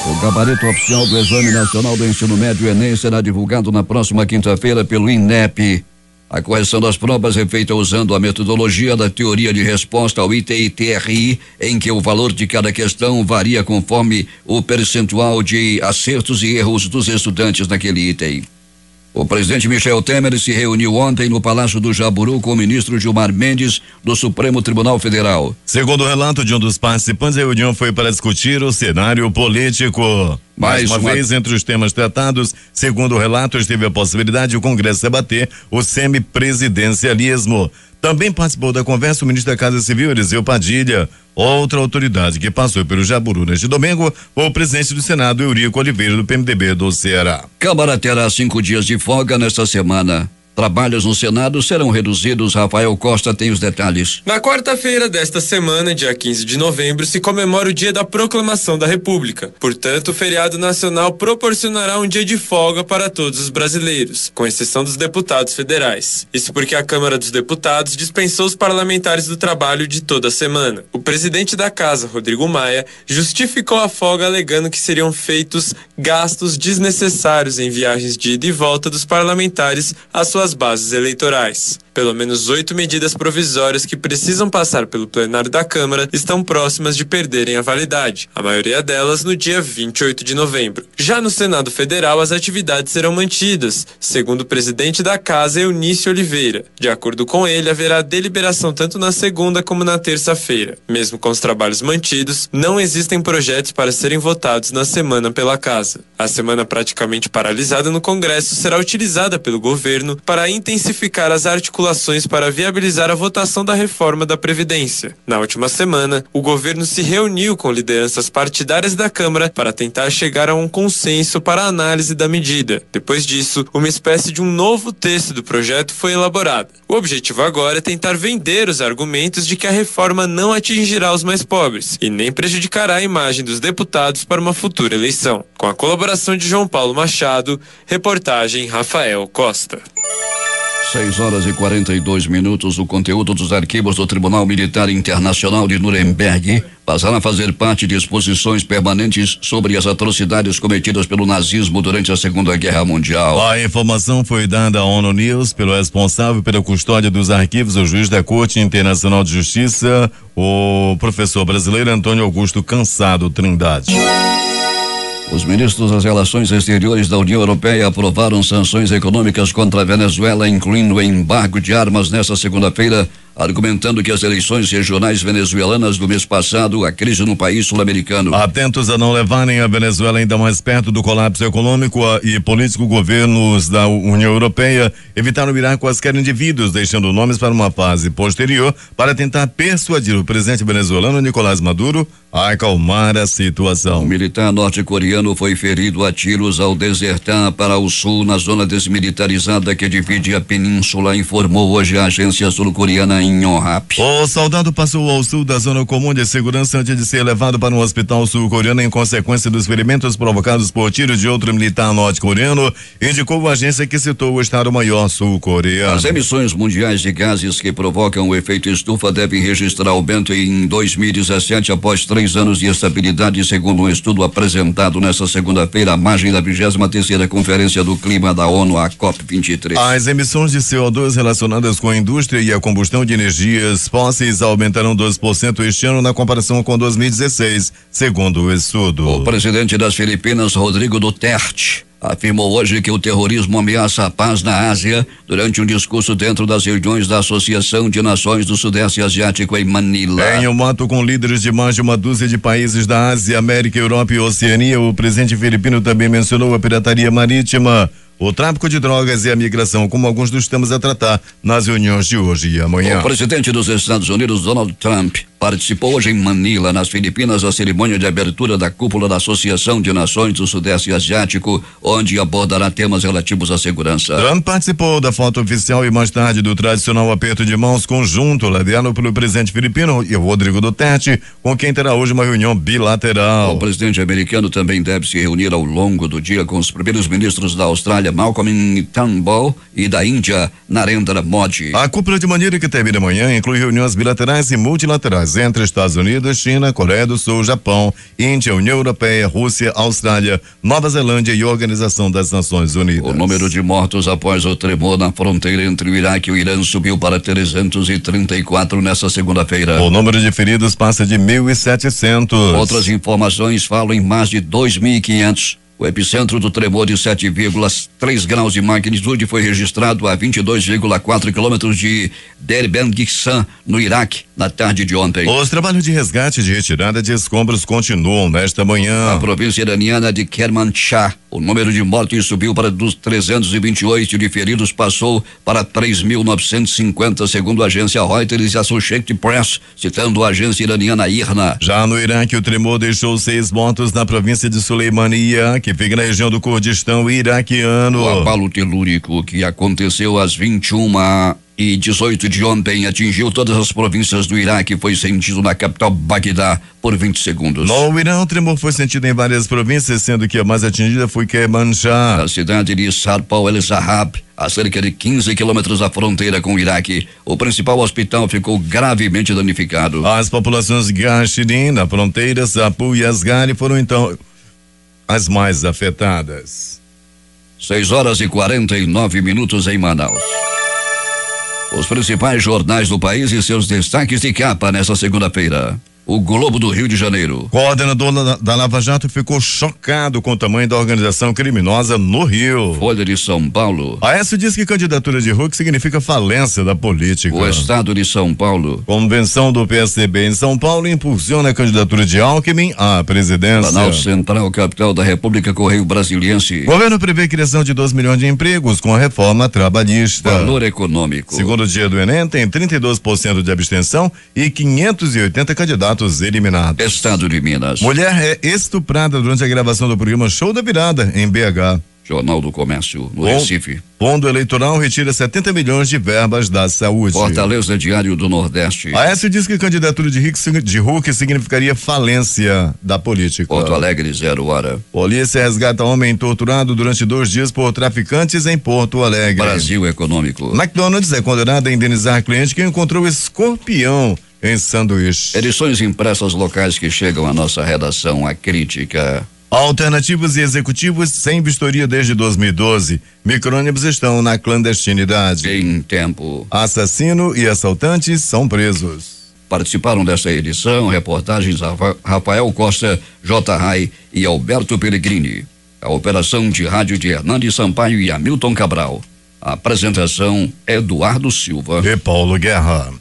O gabarito oficial do Exame Nacional do Ensino Médio, Enem, será divulgado na próxima quinta-feira pelo INEP. A correção das provas é feita usando a metodologia da teoria de resposta ao ITI-TRI, em que o valor de cada questão varia conforme o percentual de acertos e erros dos estudantes naquele item. O presidente Michel Temer se reuniu ontem no Palácio do Jaburu com o ministro Gilmar Mendes, do Supremo Tribunal Federal. Segundo o relato de um dos participantes, a reunião foi para discutir o cenário político. Mais uma vez, entre os temas tratados, segundo o relato, esteve a possibilidade de o Congresso debater o semipresidencialismo. Também participou da conversa o ministro da Casa Civil, Eliseu Padilha. Outra autoridade que passou pelo Jaburu neste domingo foi o presidente do Senado, Eurico Oliveira, do PMDB do Ceará. Câmara terá 5 dias de folga nesta semana. Trabalhos no Senado serão reduzidos. Rafael Costa tem os detalhes. Na quarta-feira desta semana, dia 15 de novembro, se comemora o dia da Proclamação da República. Portanto, o feriado nacional proporcionará um dia de folga para todos os brasileiros, com exceção dos deputados federais. Isso porque a Câmara dos Deputados dispensou os parlamentares do trabalho de toda a semana. O presidente da Casa, Rodrigo Maia, justificou a folga alegando que seriam feitos gastos desnecessários em viagens de ida e volta dos parlamentares às suas bases eleitorais. Pelo menos 8 medidas provisórias que precisam passar pelo plenário da Câmara estão próximas de perderem a validade, a maioria delas no dia 28 de novembro. Já no Senado Federal, as atividades serão mantidas, segundo o presidente da Casa, Eunício Oliveira. De acordo com ele, haverá deliberação tanto na segunda como na terça-feira. Mesmo com os trabalhos mantidos, não existem projetos para serem votados na semana pela Casa. A semana praticamente paralisada no Congresso será utilizada pelo governo para intensificar as articulações para viabilizar a votação da reforma da Previdência. Na última semana, o governo se reuniu com lideranças partidárias da Câmara para tentar chegar a um consenso para a análise da medida. Depois disso, uma espécie de um novo texto do projeto foi elaborado. O objetivo agora é tentar vender os argumentos de que a reforma não atingirá os mais pobres e nem prejudicará a imagem dos deputados para uma futura eleição. Com a colaboração de João Paulo Machado, reportagem Rafael Costa. 6h42. O conteúdo dos arquivos do Tribunal Militar Internacional de Nuremberg passaram a fazer parte de exposições permanentes sobre as atrocidades cometidas pelo nazismo durante a Segunda Guerra Mundial. A informação foi dada à ONU News pelo responsável pela custódia dos arquivos, o juiz da Corte Internacional de Justiça, o professor brasileiro Antônio Augusto Cansado Trindade. Os ministros das Relações Exteriores da União Europeia aprovaram sanções econômicas contra a Venezuela, incluindo o embargo de armas nesta segunda-feira, argumentando que as eleições regionais venezuelanas do mês passado, a crise no país sul-americano. Atentos a não levarem a Venezuela ainda mais perto do colapso econômico e político, governos da União Europeia evitaram virar quaisquer indivíduos, deixando nomes para uma fase posterior para tentar persuadir o presidente venezuelano Nicolás Maduro a acalmar a situação. Um militar norte-coreano foi ferido a tiros ao desertar para o sul na zona desmilitarizada que divide a península, informou hoje a agência sul-coreana Yonhap. O soldado passou ao sul da zona comum de segurança antes de ser levado para um hospital sul-coreano em consequência dos ferimentos provocados por tiros de outro militar norte-coreano, indicou a agência que citou o Estado-Maior sul-coreano. As emissões mundiais de gases que provocam o efeito estufa devem registrar aumento em 2017 após 3 anos de estabilidade, segundo um estudo apresentado nesta segunda-feira à margem da 23ª Conferência do Clima da ONU, a COP23. As emissões de CO2 relacionadas com a indústria e a combustão de energias fósseis aumentarão 2% este ano na comparação com 2016, segundo o estudo. O presidente das Filipinas, Rodrigo Duterte, afirmou hoje que o terrorismo ameaça a paz na Ásia durante um discurso dentro das reuniões da Associação de Nações do Sudeste Asiático em Manila. Em um ato com líderes de mais de uma dúzia de países da Ásia, América, Europa e Oceania, o presidente filipino também mencionou a pirataria marítima, o tráfico de drogas e a migração, como alguns dos temas a tratar nas reuniões de hoje e amanhã. O presidente dos Estados Unidos, Donald Trump, participou hoje em Manila, nas Filipinas, da cerimônia de abertura da cúpula da Associação de Nações do Sudeste Asiático, onde abordará temas relativos à segurança. Trump participou da foto oficial e mais tarde do tradicional aperto de mãos conjunto, liderado pelo presidente filipino e Rodrigo Duterte, com quem terá hoje uma reunião bilateral. O presidente americano também deve se reunir ao longo do dia com os primeiros ministros da Austrália, Malcolm Turnbull, e da Índia, Narendra Modi. A cúpula de Manila, que termina amanhã, inclui reuniões bilaterais e multilaterais entre Estados Unidos, China, Coreia do Sul, Japão, Índia, União Europeia, Rússia, Austrália, Nova Zelândia e Organização das Nações Unidas. O número de mortos após o tremor na fronteira entre o Iraque e o Irã subiu para 334 nesta segunda-feira. O número de feridos passa de 1.700. Outras informações falam em mais de 2.500. O epicentro do tremor de 7,3 graus de magnitude foi registrado a 22,4 quilômetros de Derbendistan, no Iraque, na tarde de ontem. Os trabalhos de resgate e de retirada de escombros continuam nesta manhã. Na província iraniana de Kermanshah, o número de mortos subiu para dos 328 e de feridos passou para 3.950, segundo a agência Reuters e a Associated Press, citando a agência iraniana IRNA. Já no Iraque, o tremor deixou 6 mortos na província de Suleimania, que fica na região do Kurdistão iraquiano. O abalo telúrico que aconteceu às 21h18 de ontem atingiu todas as províncias do Iraque e foi sentido na capital Bagdá por 20 segundos. No Irã, o tremor foi sentido em várias províncias, sendo que a mais atingida foi Kermanshah. Na cidade de Sarpal el-Zahab, a cerca de 15 quilômetros da fronteira com o Iraque, o principal hospital ficou gravemente danificado. As populações Gashirin, na fronteira, Sapu e Asgari foram então as mais afetadas. 6h49 em Manaus. Os principais jornais do país e seus destaques de capa nesta segunda-feira. O Globo do Rio de Janeiro. O coordenador da Lava Jato ficou chocado com o tamanho da organização criminosa no Rio. Folha de São Paulo. Aécio diz que candidatura de Huck significa falência da política. O Estado de São Paulo. Convenção do PSDB em São Paulo impulsiona a candidatura de Alckmin à presidência. Planalto Central, capital da República, Correio Brasiliense. Governo prevê criação de 2 milhões de empregos com a reforma trabalhista. Valor econômico. Segundo dia do Enem, tem 32% de abstenção e 580 candidatos eliminados. Estado de Minas. Mulher é estuprada durante a gravação do programa Show da Virada, em BH. Jornal do Comércio, no Recife. Fundo Eleitoral retira 70 milhões de verbas da saúde. Fortaleza, Diário do Nordeste. Aécio diz que a candidatura de Huck significaria falência da política. Porto Alegre, 0 hora. Polícia resgata homem torturado durante 2 dias por traficantes em Porto Alegre. Brasil Econômico. McDonald's é condenado a indenizar cliente que encontrou escorpião em sanduíche. Edições impressas locais que chegam à nossa redação, a crítica. Alternativos e executivos sem vistoria desde 2012. Micro-ônibus estão na clandestinidade. Em tempo. Assassino e assaltantes são presos. Participaram desta edição reportagens Rafael Costa, J. Rai e Alberto Pellegrini. A operação de rádio de Hernandes Sampaio e Hamilton Cabral. A apresentação Eduardo Silva e Paulo Guerra.